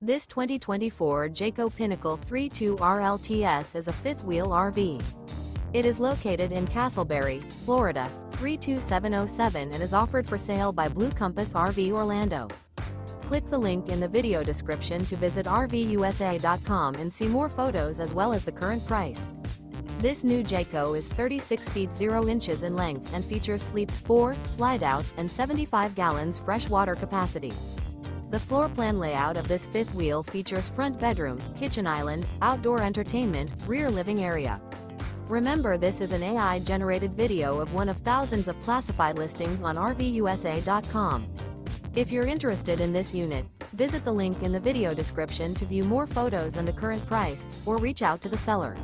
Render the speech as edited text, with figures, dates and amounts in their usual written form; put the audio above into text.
This 2024 Jayco Pinnacle 32RLTS is a fifth-wheel RV. It is located in Casselberry, Florida, 32707 and is offered for sale by Blue Compass RV Orlando. Click the link in the video description to visit RVUSA.com and see more photos as well as the current price. This new Jayco is 36 feet 0 inches in length and features sleeps 4, slide-out, and 75 gallons fresh water capacity. The floor plan layout of this fifth wheel features front bedroom, kitchen island, outdoor entertainment, rear living area. Remember, this is an AI-generated video of one of thousands of classified listings on RVUSA.com. If you're interested in this unit, visit the link in the video description to view more photos and the current price, or reach out to the seller.